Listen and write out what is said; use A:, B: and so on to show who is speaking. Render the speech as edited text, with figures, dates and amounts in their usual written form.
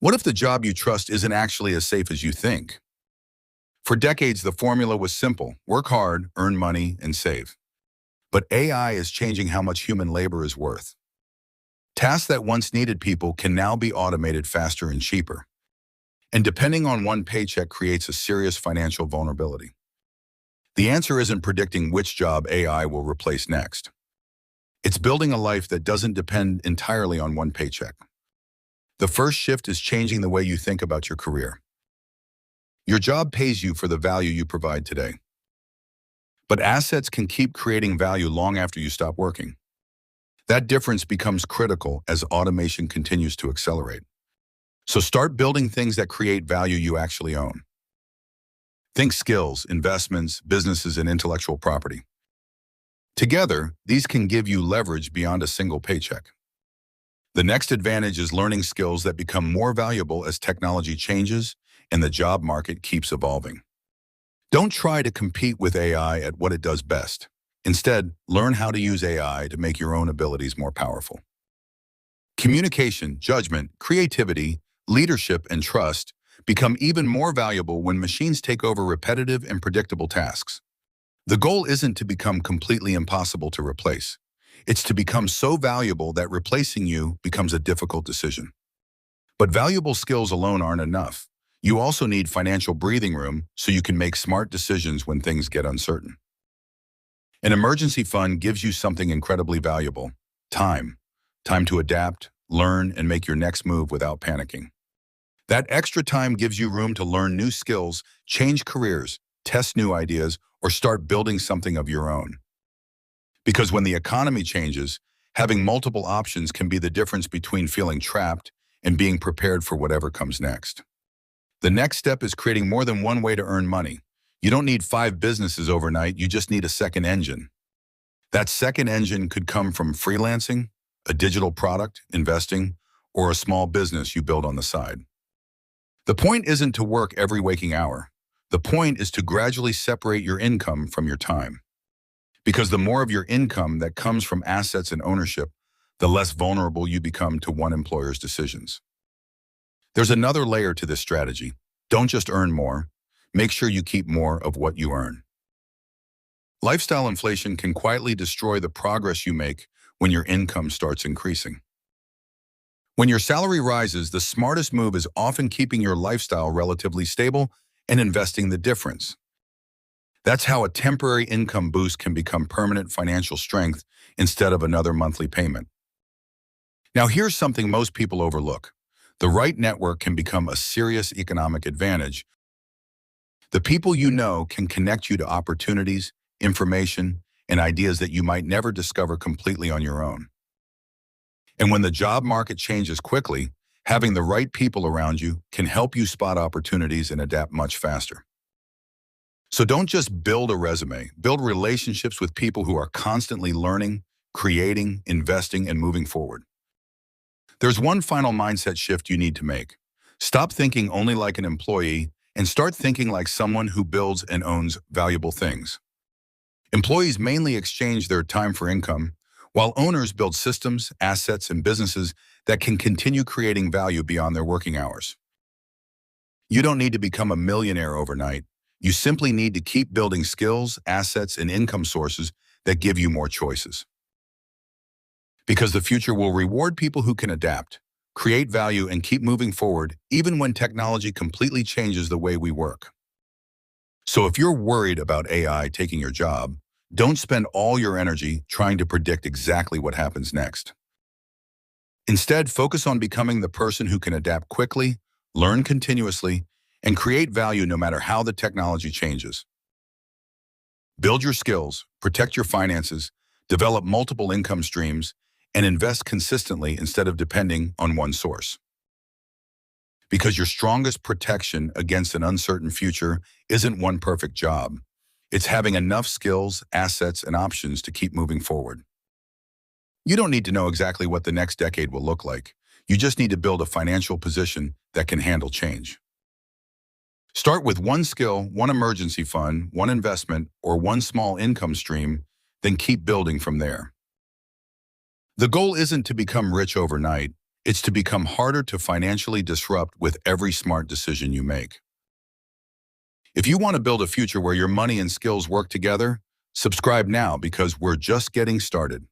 A: What if the job you trust isn't actually as safe as you think? For decades, the formula was simple: work hard, earn money, and save. But AI is changing how much human labor is worth. Tasks that once needed people can now be automated faster and cheaper. And depending on one paycheck creates a serious financial vulnerability. The answer isn't predicting which job AI will replace next. It's building a life that doesn't depend entirely on one paycheck. The first shift is changing the way you think about your career. Your job pays you for the value you provide today. But assets can keep creating value long after you stop working. That difference becomes critical as automation continues to accelerate. So start building things that create value you actually own. Think skills, investments, businesses, and intellectual property. Together, these can give you leverage beyond a single paycheck. The next advantage is learning skills that become more valuable as technology changes and the job market keeps evolving. Don't try to compete with AI at what it does best. Instead, learn how to use AI to make your own abilities more powerful. Communication, judgment, creativity, leadership, and trust become even more valuable when machines take over repetitive and predictable tasks. The goal isn't to become completely impossible to replace. It's to become so valuable that replacing you becomes a difficult decision. But valuable skills alone aren't enough. You also need financial breathing room so you can make smart decisions when things get uncertain. An emergency fund gives you something incredibly valuable: time. Time to adapt, learn, and make your next move without panicking. That extra time gives you room to learn new skills, change careers, test new ideas, or start building something of your own. Because when the economy changes, having multiple options can be the difference between feeling trapped and being prepared for whatever comes next. The next step is creating more than one way to earn money. You don't need 5 businesses overnight, you just need a second engine. That second engine could come from freelancing, a digital product, investing, or a small business you build on the side. The point isn't to work every waking hour. The point is to gradually separate your income from your time. Because the more of your income that comes from assets and ownership, the less vulnerable you become to one employer's decisions. There's another layer to this strategy. Don't just earn more. Make sure you keep more of what you earn. Lifestyle inflation can quietly destroy the progress you make when your income starts increasing. When your salary rises, the smartest move is often keeping your lifestyle relatively stable and investing the difference. That's how a temporary income boost can become permanent financial strength instead of another monthly payment. Now, here's something most people overlook. The right network can become a serious economic advantage. The people you know can connect you to opportunities, information, and ideas that you might never discover completely on your own. And when the job market changes quickly, having the right people around you can help you spot opportunities and adapt much faster. So don't just build a resume, build relationships with people who are constantly learning, creating, investing, and moving forward. There's one final mindset shift you need to make. Stop thinking only like an employee and start thinking like someone who builds and owns valuable things. Employees mainly exchange their time for income, while owners build systems, assets, and businesses that can continue creating value beyond their working hours. You don't need to become a millionaire overnight. You simply need to keep building skills, assets, and income sources that give you more choices. Because the future will reward people who can adapt, create value, and keep moving forward even when technology completely changes the way we work. So if you're worried about AI taking your job, don't spend all your energy trying to predict exactly what happens next. Instead, focus on becoming the person who can adapt quickly, learn continuously, and create value no matter how the technology changes. Build your skills, protect your finances, develop multiple income streams, and invest consistently instead of depending on one source. Because your strongest protection against an uncertain future isn't one perfect job. It's having enough skills, assets, and options to keep moving forward. You don't need to know exactly what the next decade will look like. You just need to build a financial position that can handle change. Start with one skill, one emergency fund, one investment, or one small income stream, then keep building from there. The goal isn't to become rich overnight. It's to become harder to financially disrupt with every smart decision you make. If you want to build a future where your money and skills work together, subscribe now because we're just getting started.